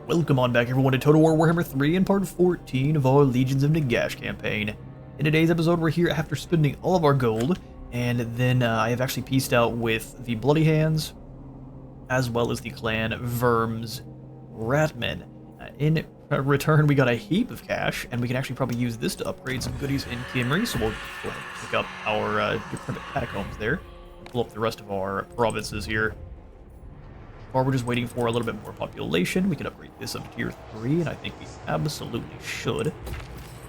Welcome on back everyone to Total War Warhammer 3 and part 14 of our Legions of Nagash campaign. In today's episode we're here after spending all of our gold, and then I have actually pieced out with the Bloody Hands, as well as the clan Verms Ratmen. In return we got a heap of cash, and we can actually probably use this to upgrade some goodies in Kimri, so we'll go ahead and pick up our decrepit catacombs there, and pull up the rest of our provinces here. Or we're just waiting for a little bit more population. We can upgrade this up to tier 3, and I think we absolutely should.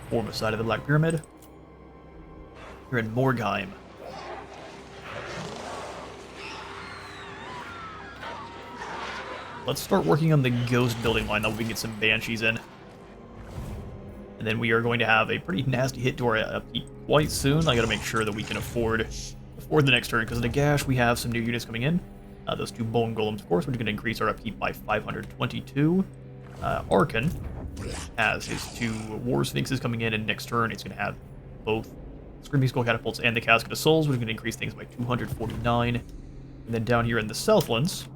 Form a side of the Black Pyramid. We're in Morgheim. Let's start working on the ghost building line, that we can get some banshees in. And then we are going to have a pretty nasty hit to our upkeep quite soon. I gotta make sure that we can afford the next turn, because in Nagash we have some new units coming in. Those two bone golems, of course, which are going to increase our upkeep by 522. Arkan has his two war sphinxes coming in, and next turn it's going to have both Screaming Skull Catapults and the Casket of Souls, which are going to increase things by 249. And then down here in the Southlands,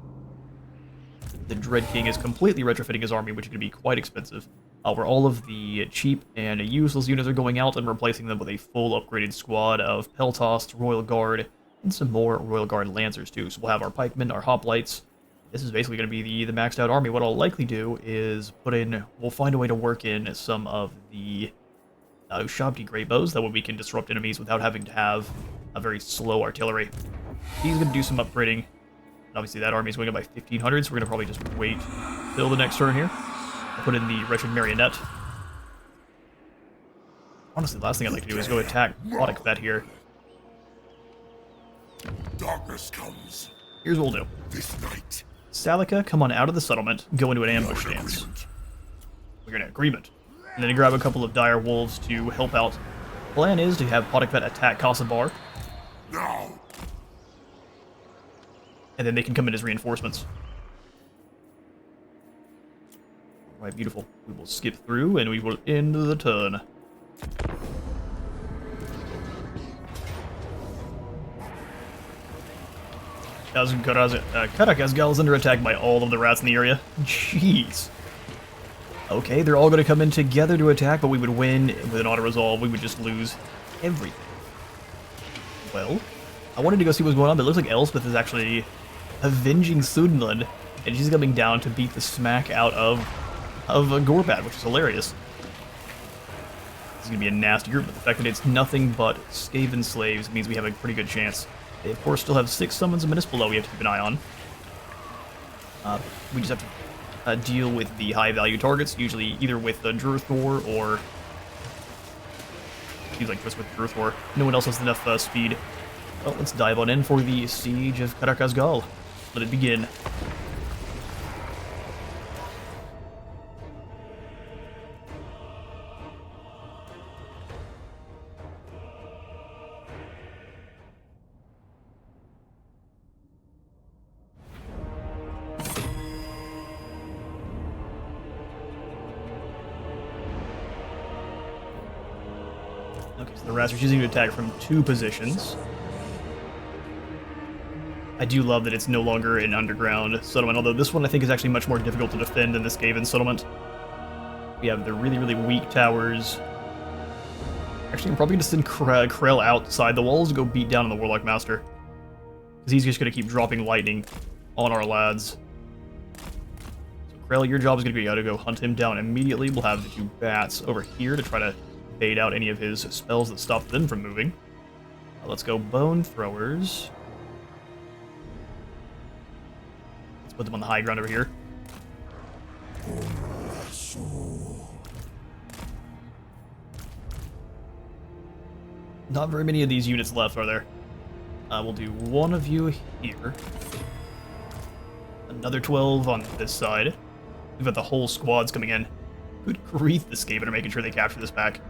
the Dread King is completely retrofitting his army, which is going to be quite expensive. Where all of the cheap and useless units are going out and replacing them with a full upgraded squad of Peltosts, Royal Guard, and some more Royal Guard Lancers too. So we'll have our Pikemen, our Hoplites. This is basically going to be the maxed out army. What I'll likely do is we'll find a way to work in some of the Shabti Grey Bows, that way we can disrupt enemies without having to have a very slow artillery. He's going to do some upgrading. And obviously that army is going up by 1,500, so we're going to probably just wait till the next turn here. I'll put in the Wretched Marionette. Honestly, the last thing I'd like to do is go attack Vet here. Darkness comes. Here's what we'll do. This night. Salika, come on out of the settlement, go into an ambush stance. We're in agreement. And then grab a couple of dire wolves to help out. Plan is to have Vet attack Kasabar. Now. And then they can come in as reinforcements. Alright, beautiful. We will skip through and we will end the turn. Karakazgal is under attack by all of the rats in the area. Jeez. Okay, they're all going to come in together to attack, but we would win with an auto-resolve. We would just lose everything. Well, I wanted to go see what's going on, but it looks like Elspeth is actually avenging Sudland, and she's coming down to beat the smack out of Gorbat, which is hilarious. This is going to be a nasty group, but the fact that it's nothing but Skaven slaves means we have a pretty good chance. They, of course, still have 6 summons of Menace below we have to keep an eye on. We just have to deal with the high-value targets, usually either with the Drurthor or... Seems like just with Drurthor. No one else has enough speed. Well, let's dive on in for the Siege of Karakazgal. Let it begin. Okay, so the rats are choosing to attack from 2 positions. I do love that it's no longer an underground settlement, although this one I think is actually much more difficult to defend than the Skaven settlement. We have the really, really weak towers. Actually, I'm probably going to send Krell outside the walls to go beat down on the Warlock Master, because he's just going to keep dropping lightning on our lads. So Krell, your job is going to be to go hunt him down immediately. We'll have the 2 bats over here to try to bait out any of his spells that stop them from moving. Let's go Bone Throwers. Let's put them on the high ground over here. Not very many of these units left, are there? We'll do 1 of you here. Another 12 on this side. We've got the whole squads coming in. Good grief, the Skaven are making sure they capture this back.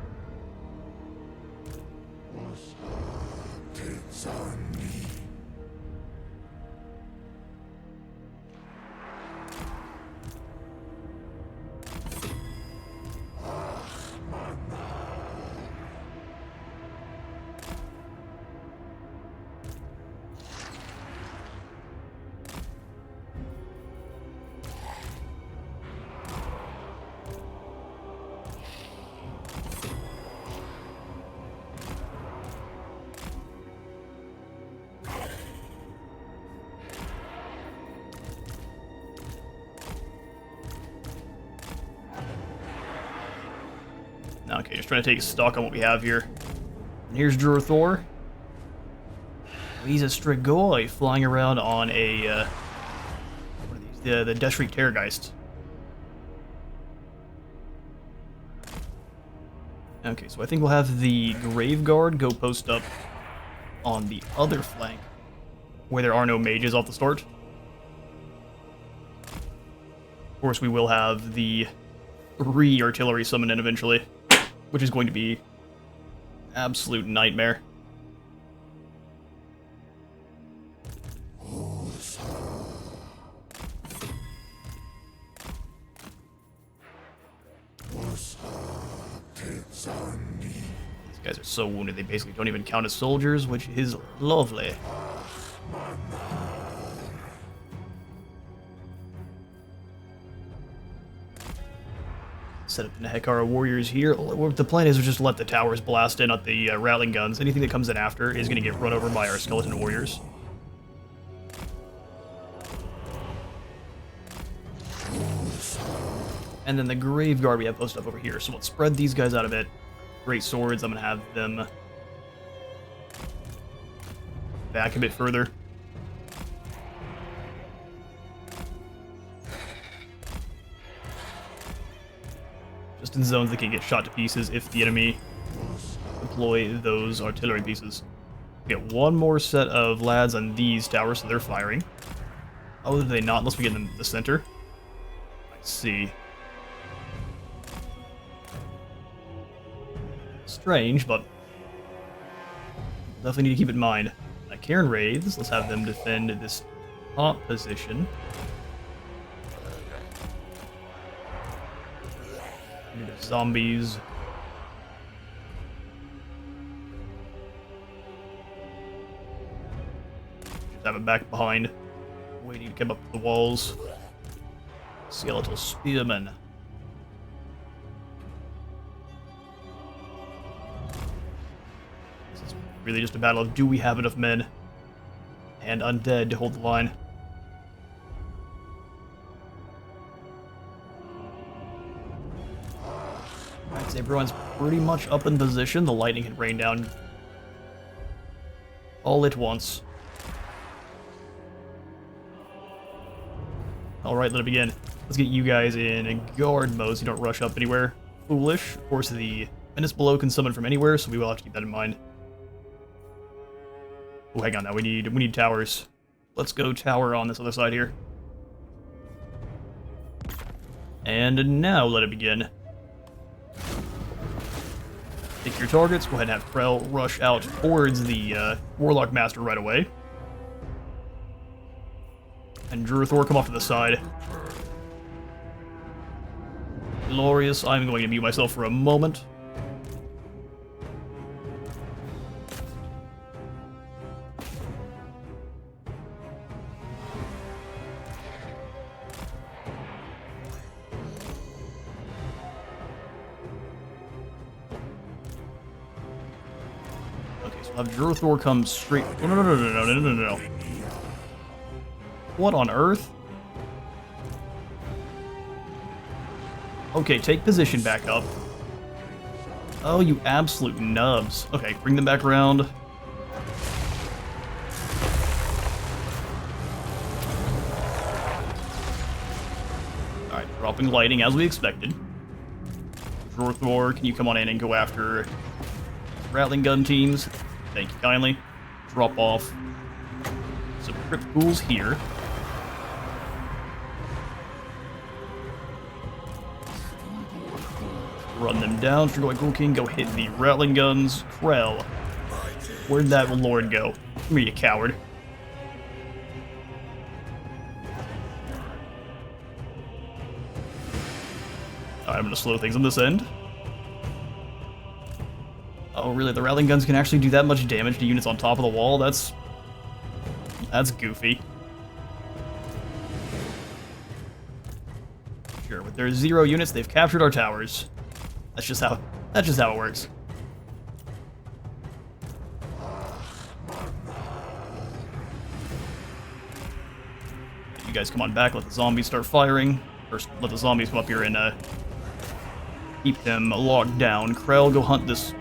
Okay, just trying to take stock on what we have here. And here's Thor. He's a Strigoi flying around on a, what are these? The Death Shriek Terrorgeist. Okay, so I think we'll have the Grave Guard go post up on the other flank, where there are no mages off the start. Of course, we will have the artillery summon in eventually, which is going to be absolute nightmare. These guys are so wounded, they basically don't even count as soldiers, which is lovely. Set up the Hekara warriors here. The plan is to just let the towers blast in at the rattling guns. Anything that comes in after is going to get run over by our skeleton warriors. And then the Grave Guard we have posted up over here. So let's spread these guys out a bit. Great swords, I'm going to have them back a bit further. Just in zones that can get shot to pieces if the enemy deploy those artillery pieces. Get one more set of lads on these towers, so they're firing. Oh, do they not? Unless we get them in the center. I see. Strange, but definitely need to keep it in mind. Cairn Wraiths, let's have them defend this top position. Zombies. Just have it back behind, waiting to come up the walls. Skeletal Spearmen. This is really just a battle of do we have enough men and undead to hold the line. Everyone's pretty much up in position. The lightning can rain down all at once. Alright, let it begin. Let's get you guys in guard mode so you don't rush up anywhere foolish. Of course, the menace below can summon from anywhere, so we will have to keep that in mind. Oh, hang on now. We need towers. Let's go tower on this other side here. And now let it begin. Pick your targets. Go ahead and have Krell rush out towards the Warlock Master right away. And Thor come off to the side. Glorious. I'm going to mute myself for a moment. Have Thor come straight. Oh, no. What on earth? Okay, take position back up. Oh, you absolute nubs. Okay, bring them back around. Alright, dropping lighting as we expected. Thor, can you come on in and go after rattling gun teams? Thank you kindly. Drop off some crypt ghouls here. Run them down. Strigoi Ghoul King, go hit the rattling guns. Krell. Where'd that lord go? Come here, you coward. I'm gonna slow things on this end. Oh, really? The rattling guns can actually do that much damage to units on top of the wall? That's goofy. Sure, with their 0 units, they've captured our towers. That's just how it works. You guys come on back, let the zombies start firing. First, let the zombies come up here and Keep him locked down. Krell, go hunt this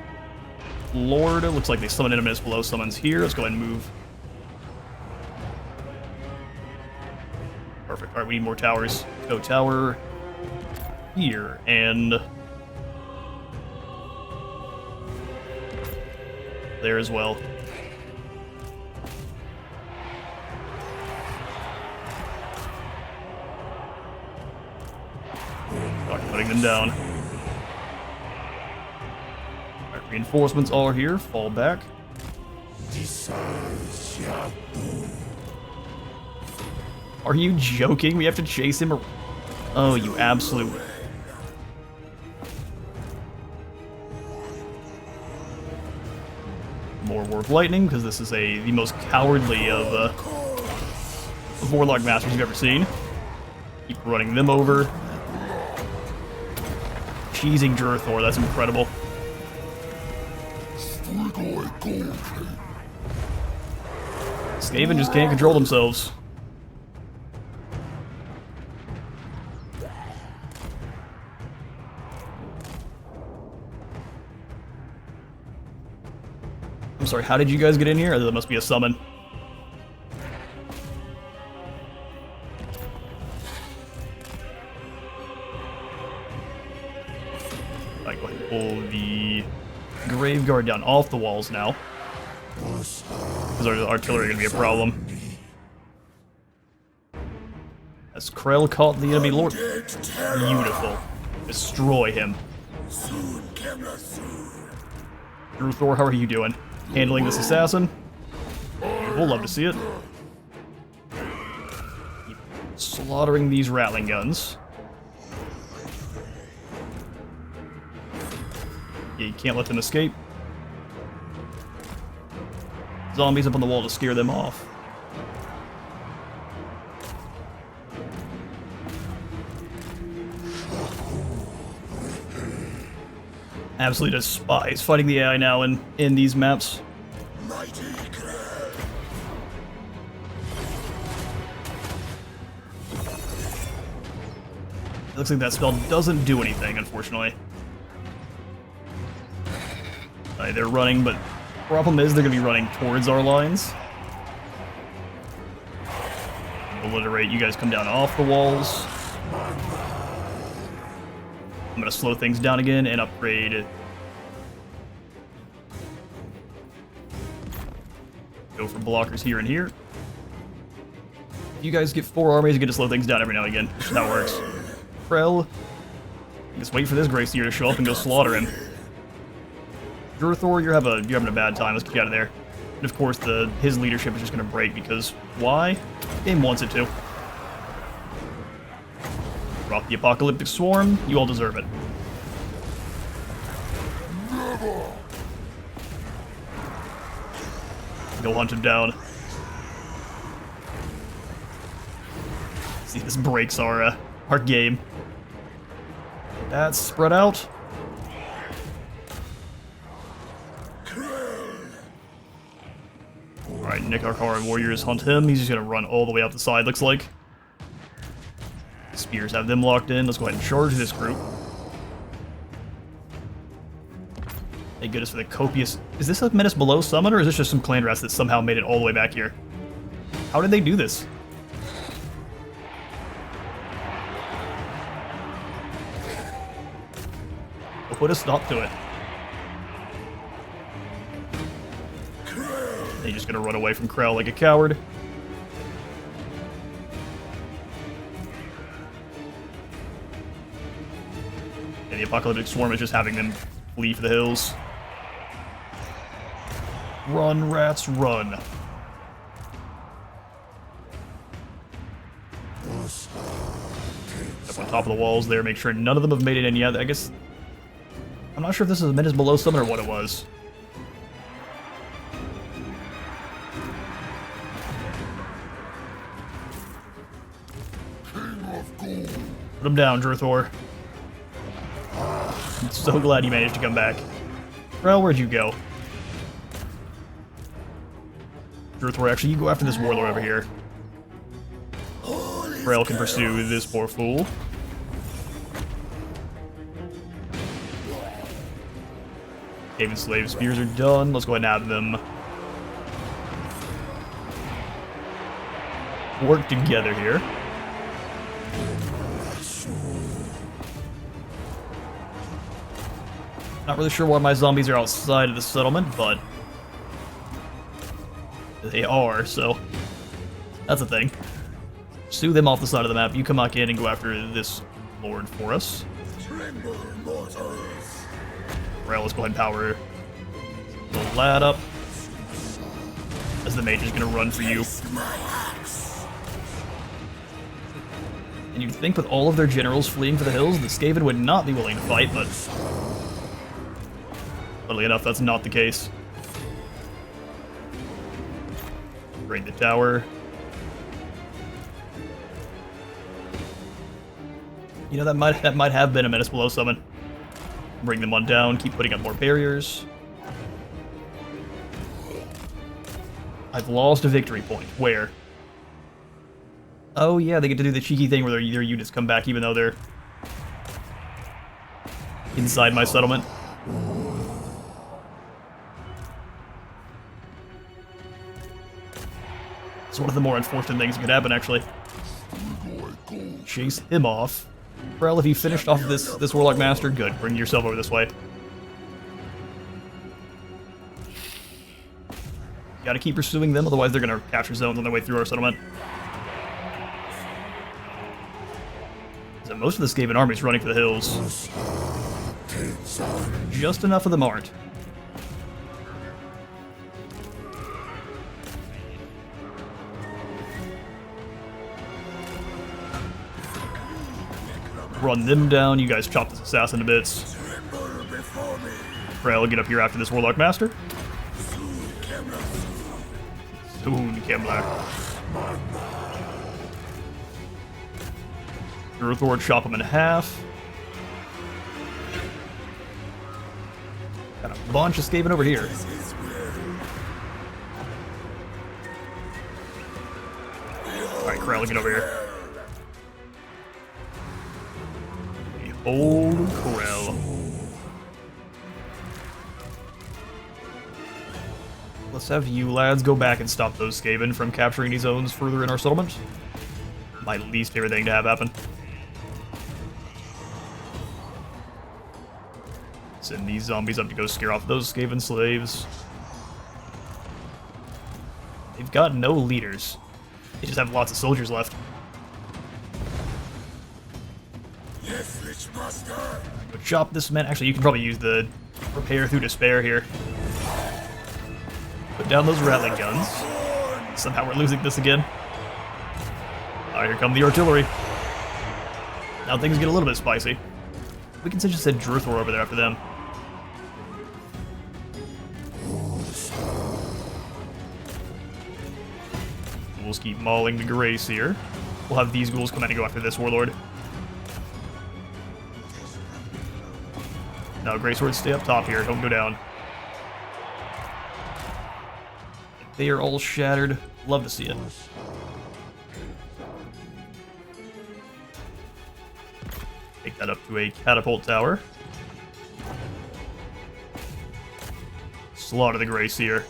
Lord. Looks like they summoned him as below summons here. Let's go ahead and move. Perfect. Alright, we need more towers. Go tower here, and there as well. Start putting them down. Alright, reinforcements are here. Fall back. Are you joking? We have to chase him? Oh, you absolute... More Warp Lightning, because this is the most cowardly of Warlock Masters you've ever seen. Keep running them over. Cheesing Jurthor, that's incredible. Skaven just can't control themselves. I'm sorry, how did you guys get in here? There must be a summon. Alright, go ahead and pull the Grave Guard down off the walls now. Because our artillery are going to be a problem. As Krell caught the enemy lord. Beautiful. Destroy him. Jurthor, how are you doing? Handling this assassin? We'll love to see it. Keep slaughtering these Rattling guns. Yeah, you can't let them escape. Zombies up on the wall to scare them off. Absolutely despise fighting the AI now in these maps. It looks like that spell doesn't do anything, unfortunately. They're running, but the problem is they're going to be running towards our lines. Obliterate, you guys come down off the walls. I'm going to slow things down again and upgrade. Go for blockers here and here. You guys get 4 armies, you get to slow things down every now and again. That works. Krell, just wait for this Grayseer to show up and go slaughter him. Jurthor, you're having a bad time. Let's get you out of there. And of course, his leadership is just going to break because why? Game wants it to. Drop the Apocalyptic Swarm. You all deserve it. Go hunt him down. See, this breaks our game. That's spread out. Alright, Nick Arkara Warriors hunt him. He's just gonna run all the way out the side, looks like. Spears have them locked in. Let's go ahead and charge this group. Thank goodness for the copious... Is this a Menace Below summon, or is this just some clan rats that somehow made it all the way back here? How did they do this? We'll put a stop to it. He's just gonna run away from Krell like a coward. And the Apocalyptic Swarm is just having them flee for the hills. Run, rats, run. Up on top of the walls there, make sure none of them have made it in yet. I guess... I'm not sure if this is a Menace Below summon or what it was. Put him down, Jurthor. I'm so glad you managed to come back. Krell, where'd you go? Jurthor, actually, you go after this warlord over here. Krell can pursue this poor fool. Haven Slave Spears are done. Let's go ahead and have them work together here. Not really sure why my zombies are outside of the settlement, but they are, so that's a thing. Sue them off the side of the map. You come back in and go after this lord for us. Krell, let's go ahead and power the lad up, as the mage is going to run for you. And you'd think with all of their generals fleeing for the hills, the Skaven would not be willing to fight, but funnily enough, that's not the case. Raid the tower. You know, that might have been a Menace Below summon. Bring them on down, keep putting up more barriers. I've lost a victory point. Where? Oh yeah, they get to do the cheeky thing where their units come back even though they're inside my settlement. It's one of the more unfortunate things that could happen, actually. Chase him off. Krell, if you finished off this Warlock Master, good. Bring yourself over this way. Gotta keep pursuing them, otherwise they're gonna capture zones on their way through our settlement. So most of the Skaven army is running for the hills. Just enough of them aren't. Run them down, you guys chop this assassin to bits. Krell, get up here after this Warlock Master. Soon, Kemler. Earthward, chop him in half. Got a bunch of Skaven over here. Alright, Krell, get over here. Old Krell. Let's have you lads go back and stop those Skaven from capturing any zones further in our settlement. My least favorite thing to have happen. Send these zombies up to go scare off those Skaven slaves. They've got no leaders. They just have lots of soldiers left. Go chop this man. Actually, you can probably use the repair through despair here. Put down those rattling guns. Somehow we're losing this again. Alright, here come the artillery. Now things get a little bit spicy. We can just send Druthor over there after them. We'll keep mauling the Grace here. We'll have these ghouls come in and go after this warlord. Now, Grey Swords, stay up top here. Don't go down. They are all shattered. Love to see it. Take that up to a catapult tower. Slaughter the Grey Seer.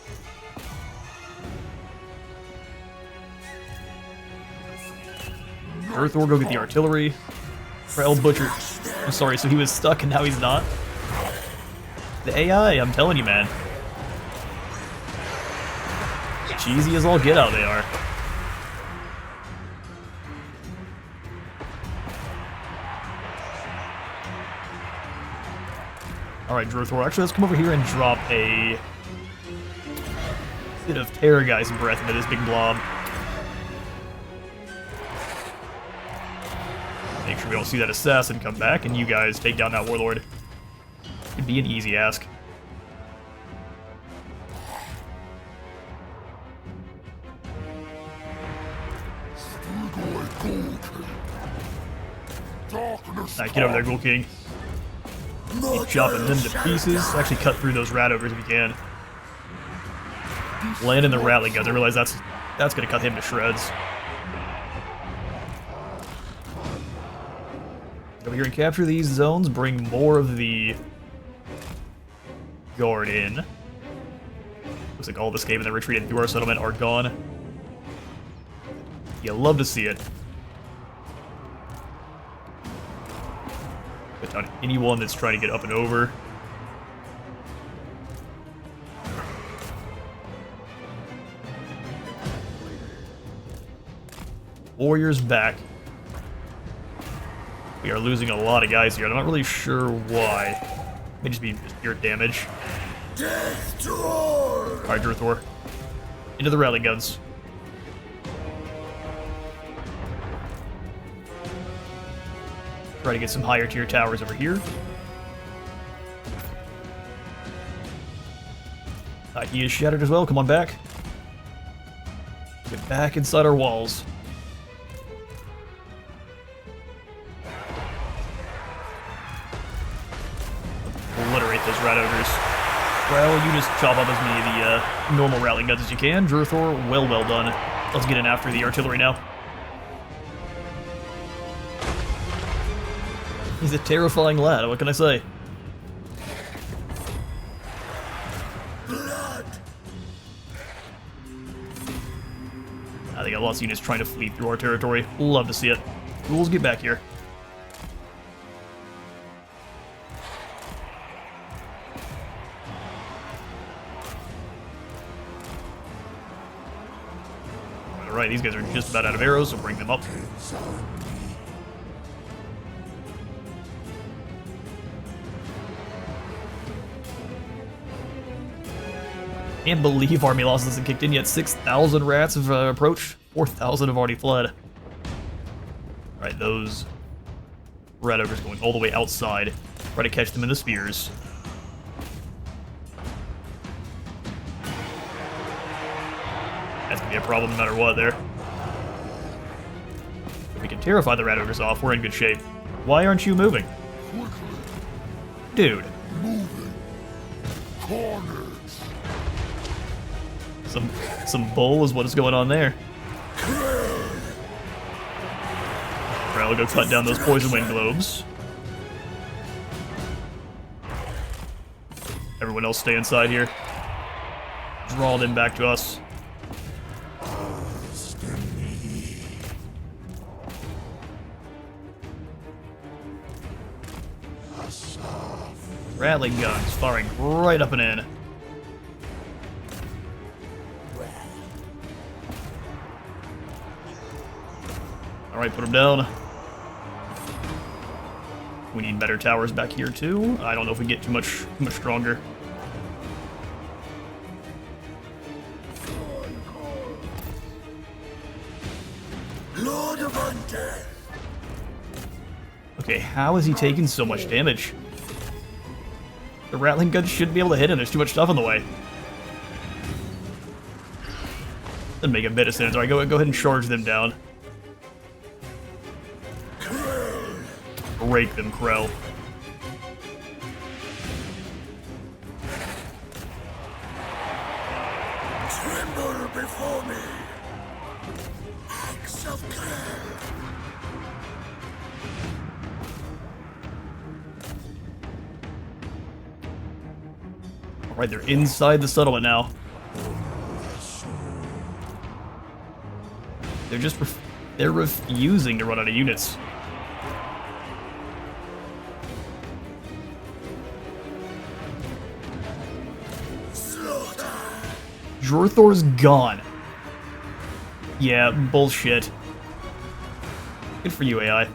Earthor, go get the artillery. Krell Butcher. I'm sorry, so he was stuck and now he's not? The AI, I'm telling you, man. Cheesy as all get out they are. Alright, Druthor, actually let's come over here and drop a bit of Terrorgeist breath into this big blob. Make sure we don't see that assassin come back and you guys take down that warlord. It'd be an easy ask. Alright, get over there, Ghoul King. Keep chopping them to pieces. Actually cut through those rat ogres if you can. Land in the rattling guns. I realize that's gonna cut him to shreds. Get over here and capture these zones. Bring more of the guard in. Looks like all this cave and then retreated through our settlement are gone. You love to see it. Put down anyone that's trying to get up and over. Warriors back. We are losing a lot of guys here. I'm not really sure why. May just be pure damage. Alright, Drithor. Into the rally guns. Try to get some higher tier towers over here. He is shattered as well. Come on back. Get back inside our walls. Obliterate those rat ogres. Well, you just chop up as many of the normal rally guns as you can. Drithor, well done. Let's get in after the artillery now. He's a terrifying lad, what can I say? Blood. I think I lost units trying to flee through our territory. Love to see it. Ghouls, get back here. Alright, these guys are just about out of arrows, so bring them up. Can't believe army loss hasn't kicked in yet. 6,000 rats have approached. 4,000 have already fled. Alright, those rat ogres going all the way outside. Try to catch them in the spears. That's gonna be a problem no matter what there. If we can terrify the rat ogres off, we're in good shape. Why aren't you moving? Dude. Moving. Corners. Some bull is what is going on there. Krell, go cut down those poison wind globes. Everyone else stay inside here. Draw them back to us. Rattling guns firing right up and in. Alright, put them down. We need better towers back here too. I don't know if we get too much stronger. Lord of Undead. Okay, how is he taking so much damage? The rattling guns shouldn't be able to hit him. There's too much stuff in the way. Doesn't make a bit of sense. Alright, go ahead and charge them down. Break them, Krell. Tremble before me. Axe of Krell. Alright, they're inside the settlement now. They're refusing to run out of units. Drithor's gone. Yeah, bullshit. Good for you, AI.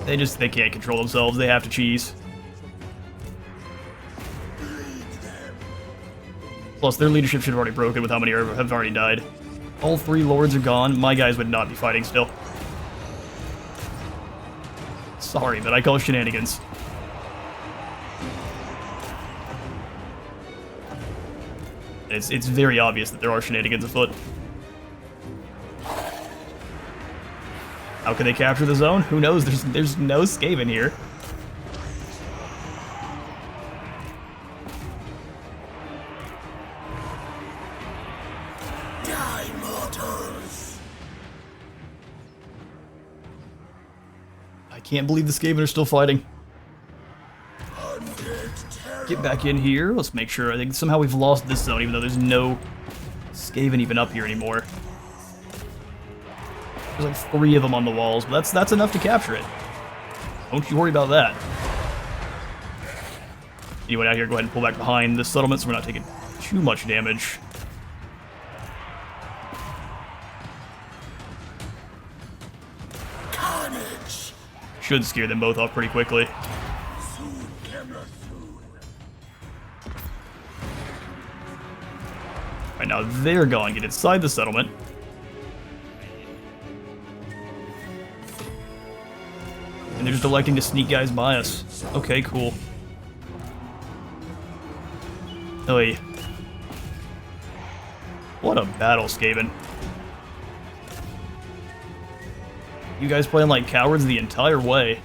They can't control themselves. They have to cheese. Plus, their leadership should have already broken with how many have already died. All 3 lords are gone. My guys would not be fighting still. Sorry, but I call it shenanigans. It's very obvious that there are shenanigans afoot. How can they capture the zone? Who knows? There's no Skaven here. Die, mortals. I can't believe the Skaven are still fighting. Undead terror. Get back in here. Let's make sure. I think somehow we've lost this zone, even though there's no Skaven even up here anymore. There's like 3 of them on the walls, but that's enough to capture it. Don't you worry about that. Anyone out here, go ahead and pull back behind this settlement so we're not taking too much damage. Carnage. Should scare them both off pretty quickly. Soon, Kemler, soon. Right now, they're gone. Get inside the settlement. And they're just electing to sneak guys by us. Okay, cool. Oy. What a battle, Skaven. You guys playing like cowards the entire way.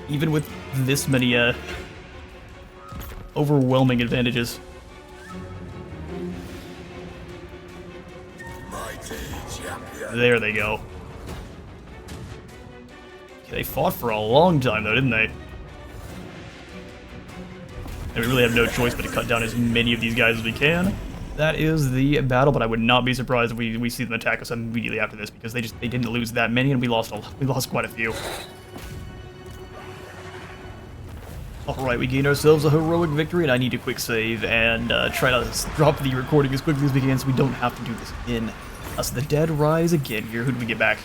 Even with this many, overwhelming advantages. Mighty champion. There they go. They fought for a long time, though, didn't they? And we really have no choice but to cut down as many of these guys as we can. That is the battle, but I would not be surprised if we see them attack us immediately after this, because they didn't lose that many, and we lost quite a few. Alright, we gained ourselves a heroic victory, and I need to quick save and try to drop the recording as quickly as we can so we don't have to do this again. So the dead rise again here. Who did we get back?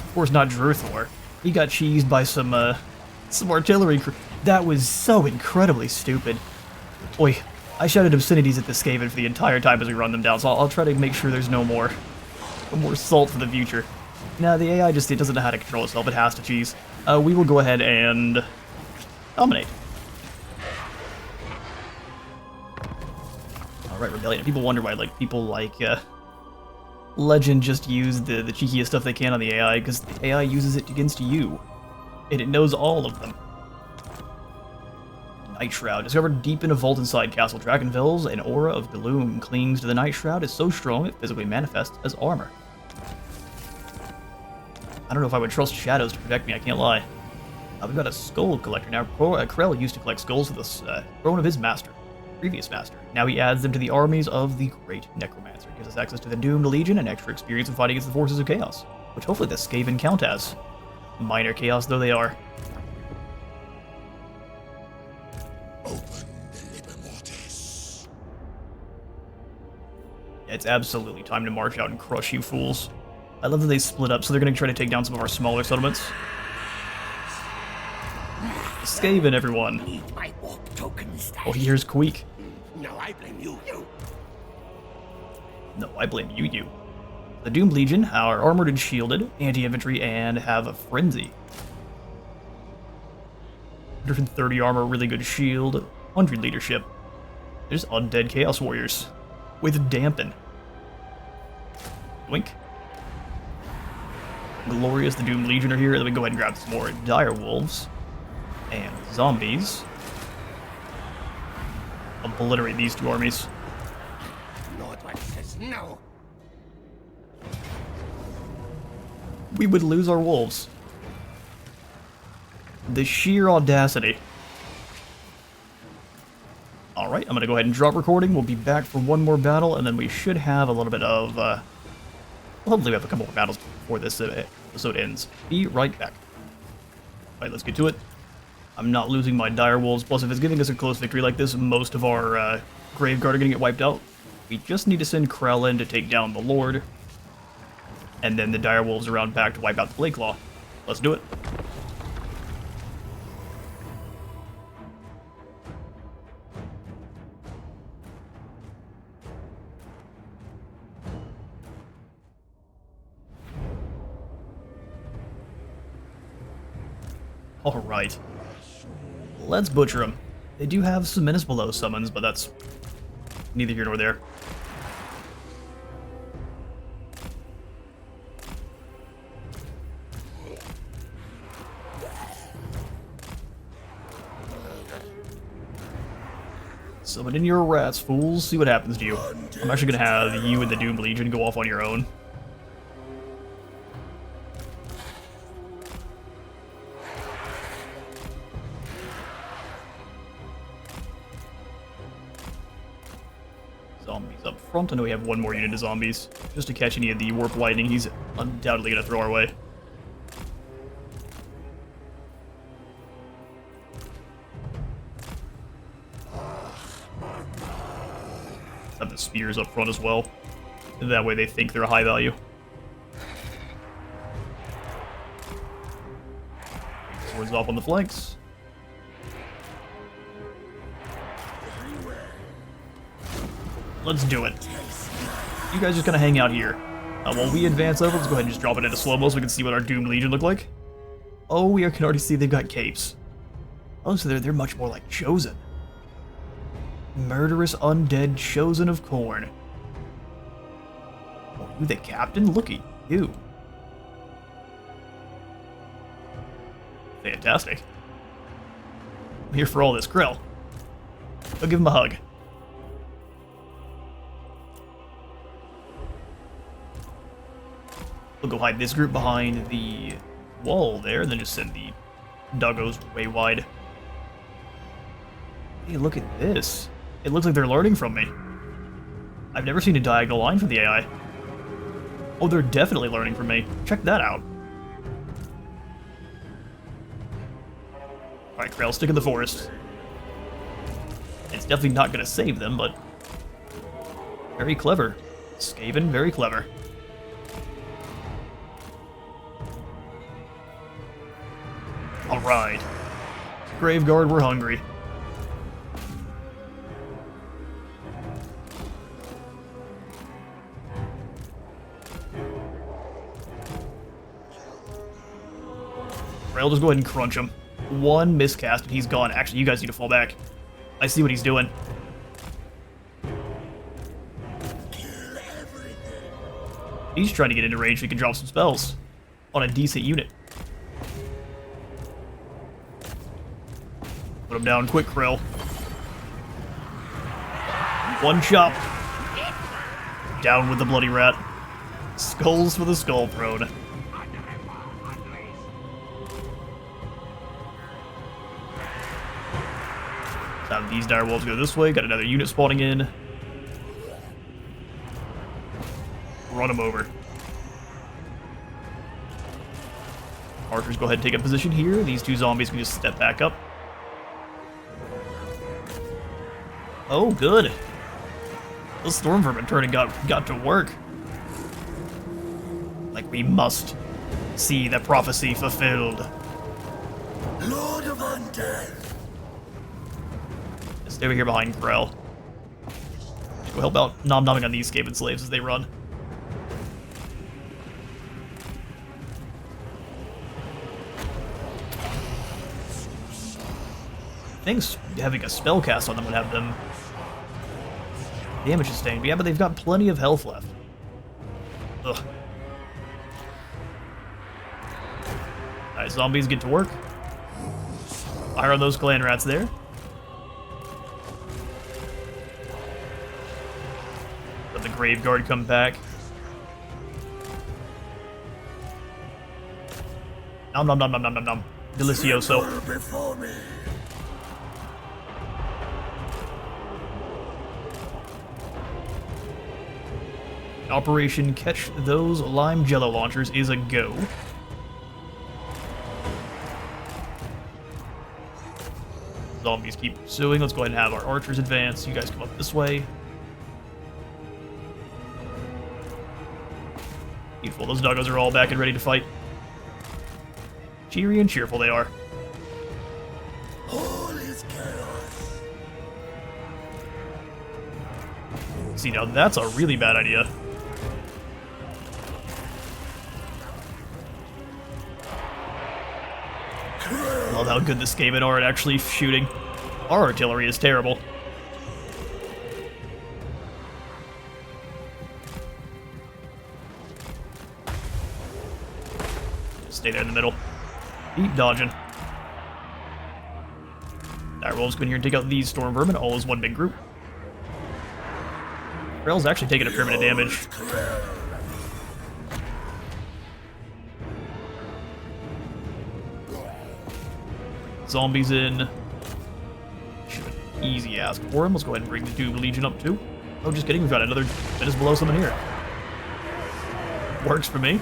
Of course, not Druthor. He got cheesed by some artillery crew. That was so incredibly stupid. Boy, I shouted obscenities at the Skaven for the entire time as we run them down, so I'll try to make sure there's no more salt for the future. Nah, the AI it doesn't know how to control itself. It has to cheese. We will go ahead and dominate. Alright, Rebellion. People wonder why people like Legend just use the cheekiest stuff they can on the AI, because the AI uses it against you. And it knows all of them. Night Shroud. Discovered deep in a vault inside Castle Drakenfels, an aura of gloom clings to the Night Shroud. It's so strong it physically manifests as armor. I don't know if I would trust shadows to protect me, I can't lie. We've got a skull collector now. Krell used to collect skulls for the throne of his master, previous master. Now he adds them to the armies of the Great Necromancer. Gives us access to the Doomed Legion and extra experience in fighting against the forces of chaos, which hopefully the Skaven count as. Minor chaos though they are. Open the Liber Mortis. Yeah, it's absolutely time to march out and crush you fools. I love that they split up, so they're going to try to take down some of our smaller settlements. Skaven, everyone. Need my warp tokens. Oh, here's Queek. No, I blame you. No, I blame you. The Doomed Legion are armored and shielded, anti-infantry, and have a frenzy. 130 armor, really good shield, 100 leadership. There's Undead Chaos Warriors with dampen. Wink. Glorious, the Doomed Legion are here. Then we go ahead and grab some more Dire Wolves and zombies. Obliterate these 2 armies. Lord, what says no? We would lose our wolves. The sheer audacity. Alright, I'm going to go ahead and drop recording. We'll be back for one more battle, and then we should have a little bit of, well, hopefully we have a couple more battles before this episode ends. Be right back. Alright, let's get to it. I'm not losing my dire wolves, plus if it's giving us a close victory like this, most of our Graveguard are going to get wiped out. We just need to send Krell in to take down the Lord, and then the dire wolves around back to wipe out the Blade Claw. Let's do it. Alright. Let's butcher them. They do have some Menace Below summons, but that's neither here nor there. Summon in your rats, fools. See what happens to you. I'm actually gonna have you and the Doomed Legion go off on your own. Zombies up front. I know we have one more unit of zombies. Just to catch any of the warp lightning he's undoubtedly going to throw our way. Have the spears up front as well. That way they think they're a high value. Swords off on the flanks. Let's do it. You guys just gonna hang out here. While we advance over, let's go ahead and just drop it into slow-mo so we can see what our Doomed Legion look like. Oh, we can already see they've got capes. Oh, so they're much more like Chosen. Murderous undead Chosen of Corn. Oh, you the captain? Look at you. Fantastic. I'm here for all this, Krell. I'll give him a hug. We'll go hide this group behind the wall there, and then just send the doggos way wide. Hey, look at this. It looks like they're learning from me. I've never seen a diagonal line from the AI. Oh, they're definitely learning from me. Check that out. Alright, Krell, stick in the forest. It's definitely not going to save them, but... very clever. Skaven, very clever. Alright. Graveguard, we're hungry. Krell, just go ahead and crunch him. One miscast and he's gone. Actually, you guys need to fall back. I see what he's doing. He's trying to get into range so he can drop some spells on a decent unit. Put him down quick, Krell. One chop. Down with the bloody rat. Skulls for the skull throne. Have these dire wolves go this way. Got another unit spawning in. Run them over. Archers go ahead and take a position here. These two zombies can just step back up. Oh, good. The storm vermin turning got to work. Like, we must see the prophecy fulfilled. Lord of Undead. Stay over here behind Krell. Go help out nom-nomming on these Skaven slaves as they run. Things having a spell cast on them would have them damage sustained. Yeah, but they've got plenty of health left. Ugh. Alright, zombies get to work. Fire on those clan rats there. Let the Graveguard come back. Nom nom nom nom nom nom nom. Delicioso. Before me. Operation Catch Those Lime Jello Launchers is a go. Zombies keep pursuing. Let's go ahead and have our archers advance. You guys come up this way. Beautiful. Those doggos are all back and ready to fight. Cheery and cheerful they are. All is chaos. See, now that's a really bad idea. Love how good the Skaven are at actually shooting. Our artillery is terrible. Stay there in the middle. Keep dodging. Direwolves go in here and take out these storm vermin, all as one big group. Krell's actually taking a fair bit of damage. Zombies in. Should have been easy ask for him. Let's go ahead and bring the Doomed Legion up too. Oh, just kidding, we've got another Menace below summon here. Works for me.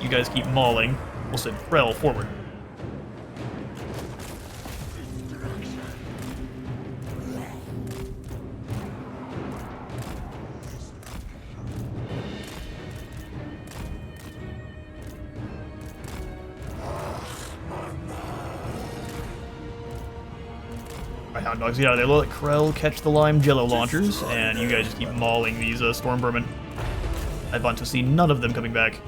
You guys keep mauling. We'll send Krell forward. Alright, Hound Dogs, get out of there. Let Krell catch the Lime Jello launchers, and you guys just keep mauling these Storm Vermin. I want to see none of them coming back.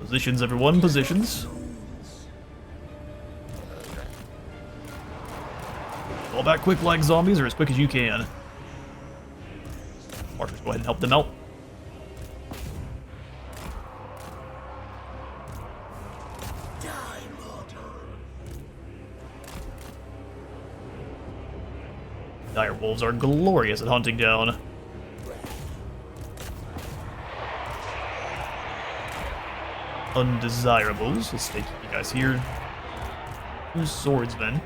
Positions, everyone, positions. Fall back quick like zombies, or as quick as you can. Marchers, go ahead and help them out. Dire wolves are glorious at hunting down. Undesirables. Let's take you guys here. Who's swordsmen?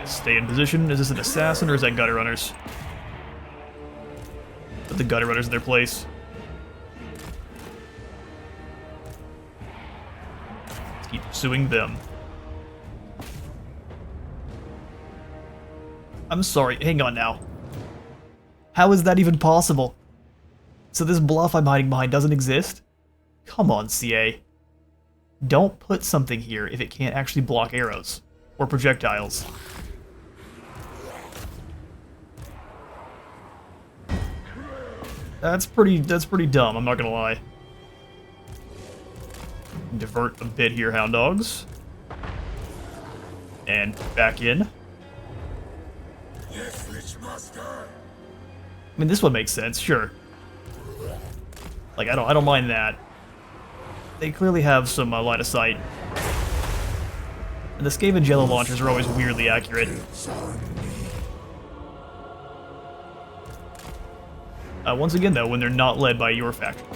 Stay in position. Is this an assassin or is that gutter runners? Put the gutter runners in their place. Let's keep pursuing them. I'm sorry, hang on now. How is that even possible? So this bluff I'm hiding behind doesn't exist? Come on, CA. Don't put something here if it can't actually block arrows or projectiles. That's pretty dumb, I'm not gonna lie. Divert a bit here, Hound Dogs. And back in. Yes, Rich Master. I mean, this one makes sense, sure. Like, I don't mind that. They clearly have some line of sight. And the Skaven Jello launchers are always weirdly accurate. Once again, though, when they're not led by your faction.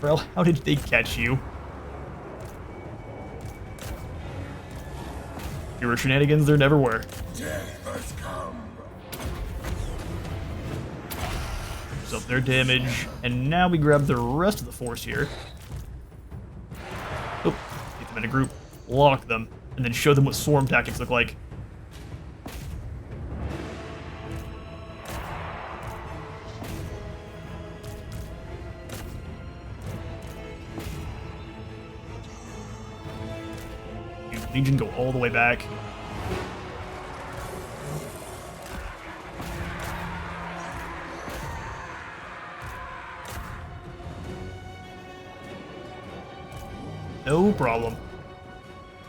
Well, how did they catch you? Fewer shenanigans there never were. Death has come. Use up their damage, and now we grab the rest of the force here. Oh, get them in a group, lock them, and then show them what swarm tactics look like. Legion go all the way back. No problem.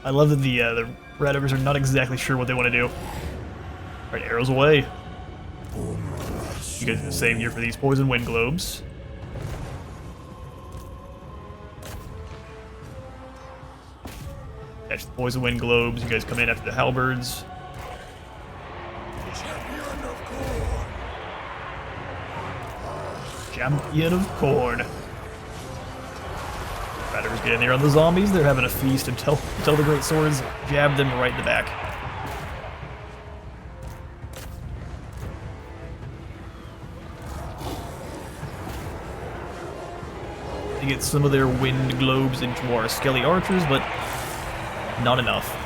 I love that the Red Ogres are not exactly sure what they want to do. Alright, arrows away. You guys do the same here for these Poison Wind Globes. Catch the Poison Wind Globes. You guys come in after the Halberds. Champion of Corn. Champion of Corn. Riders get in there on the zombies. They're having a feast until the great swords jab them right in the back. To get some of their wind globes into our skelly archers, but not enough.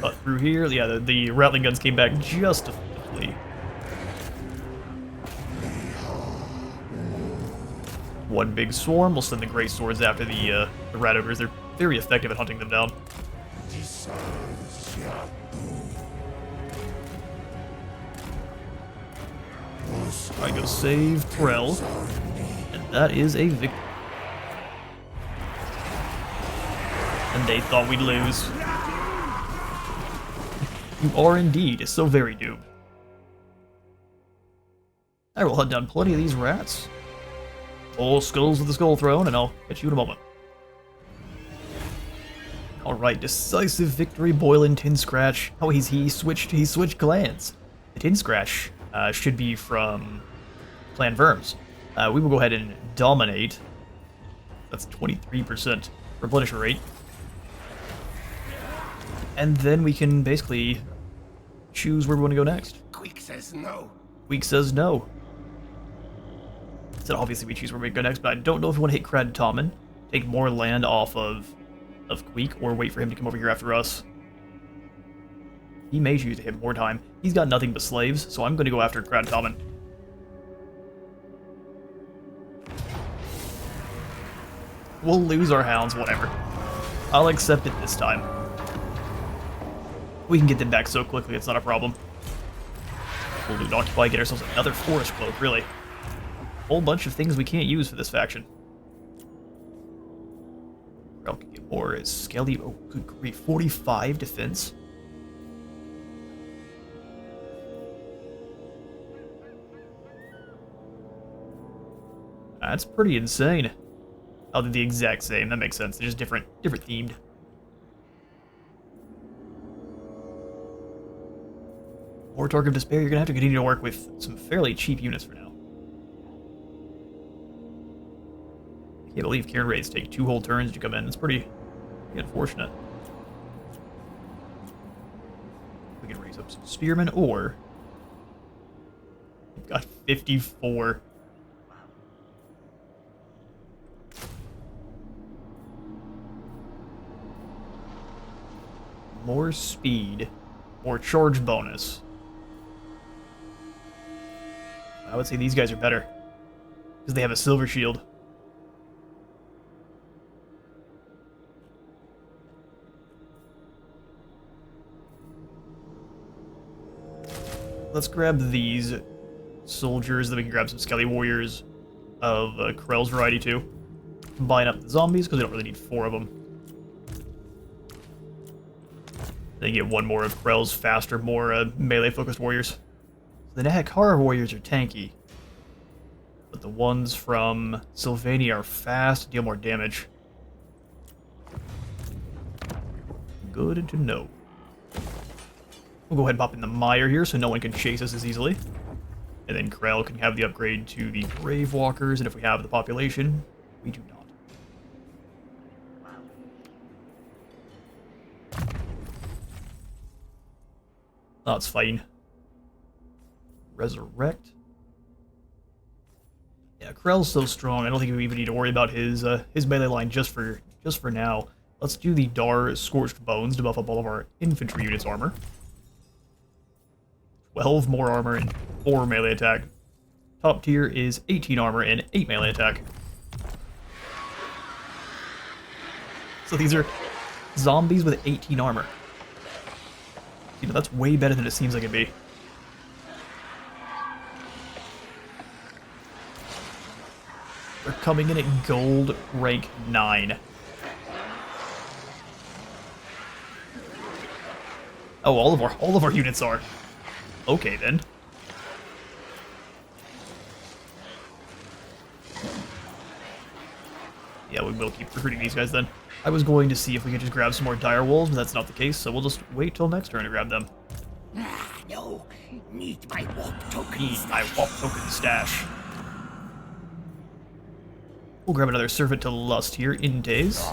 But through here, yeah, the rattling guns came back just to flee. One big swarm. We'll send the great swords after the rat ogres. They're very effective at hunting them down. I go save Krell, and that is a victory. And they thought we'd lose. You are indeed so very doomed. I will hunt down plenty of these rats. All skulls of the Skull Throne, and I'll catch you in a moment. Alright, decisive victory, Boylan Tin Scratch. Oh, he switched clans. The Tin Scratch should be from Clan Verms. We will go ahead and dominate. That's 23% replenisher rate. And then we can basically choose where we want to go next. Quick says no. Weak says no. So obviously we choose where we go next, but I don't know if we want to hit Krad Tommen, take more land off of Queek, or wait for him to come over here after us. He may choose to hit more time. He's got nothing but slaves, so I'm going to go after Krad Tommen. We'll lose our hounds, whatever. I'll accept it this time. We can get them back so quickly, it's not a problem. We'll loot Occupy, get ourselves another forest cloak, really. Whole bunch of things we can't use for this faction. Krell can get more Skelly. Oh, good grief. 45 defense. That's pretty insane. Oh, they're the exact same. That makes sense. They're just different themed. Or Torque of Despair, you're gonna have to continue to work with some fairly cheap units for now. I can't believe Kieran raids take 2 whole turns to come in. It's pretty unfortunate. We can raise up some spearmen, or we've got 54. More speed, more charge bonus. I would say these guys are better because they have a silver shield. Let's grab these soldiers, then we can grab some Skelly Warriors of Krell's variety too. Combine up the zombies because we don't really need 4 of them. Then get 1 more of Krell's faster, more melee-focused warriors. The Nahakara warriors are tanky, but the ones from Sylvania are fast, deal more damage. Good to know. We'll go ahead and pop in the Mire here so no one can chase us as easily. And then Krell can have the upgrade to the Grave Walkers, and if we have the population, we do not. Oh, it's fine. Resurrect. Yeah, Krell's so strong. I don't think we even need to worry about his melee line just for now. Let's do the Dar Scorched Bones to buff up all of our infantry units' armor. 12 more armor and 4 melee attack. Top tier is 18 armor and 8 melee attack. So these are zombies with 18 armor. You know, that's way better than it seems like it'd be. They're coming in at gold rank 9. Oh, all of our units are. Okay then. Yeah, we will keep recruiting these guys then. I was going to see if we could just grab some more dire wolves, but that's not the case, so we'll just wait till next turn to grab them. No, need my warp token. Need my warp token stash. We'll grab another Servant to Lust here, Intes.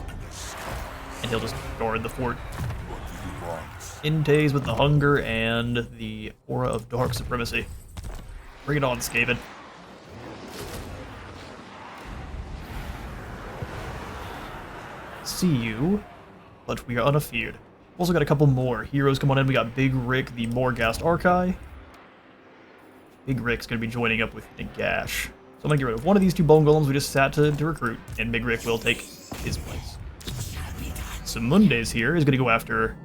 And he'll just guard the fort. Intes with the Hunger and the Aura of Dark Supremacy. Bring it on, Skaven. See you, but we are unafeared. Also got a couple more heroes come on in. We got Big Rick, the Morghast Archai. Big Rick's going to be joining up with Nagash. So I'm going to get rid of one of these 2 bone golems we just sat to recruit, and Big Rick will take his place. So Mundes here is going to go after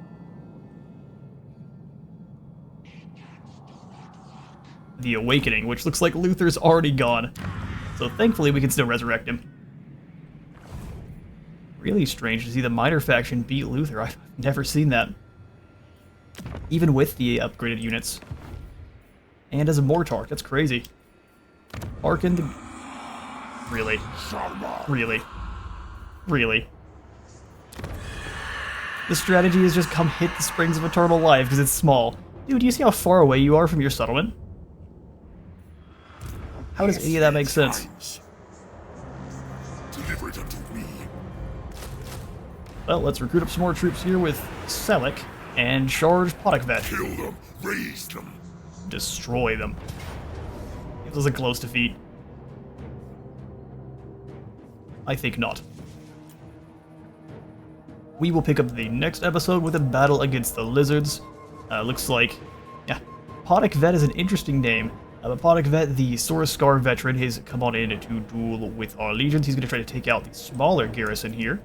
the Awakening, which looks like Luther's already gone. So thankfully we can still resurrect him. Really strange to see the Minor faction beat Luther. I've never seen that. Even with the upgraded units. And as a Mortarch, that's crazy. Hearken to... Really? Really? Really? The strategy is just come hit the Springs of Eternal Life because it's small. Dude, do you see how far away you are from your settlement? How does any of that make sense? Deliver it unto me. Well, let's recruit up some more troops here with Selek and charge Podokvet. Kill them. Raise them. Destroy them. It was a close defeat. I think not. We will pick up the next episode with a battle against the lizards. Looks like, yeah, Podokvet is an interesting name. But Podokvet, the Scar veteran, has come on in to duel with our legions. He's going to try to take out the smaller garrison here.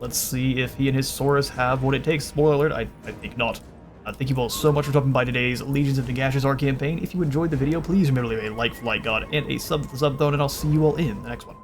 Let's see if he and his Saurus have what it takes. Spoiler alert, I think not. Thank you all so much for stopping by today's Legions of Nagash campaign. If you enjoyed the video, please remember to leave a like for like god and a sub for the sub zone, and I'll see you all in the next one.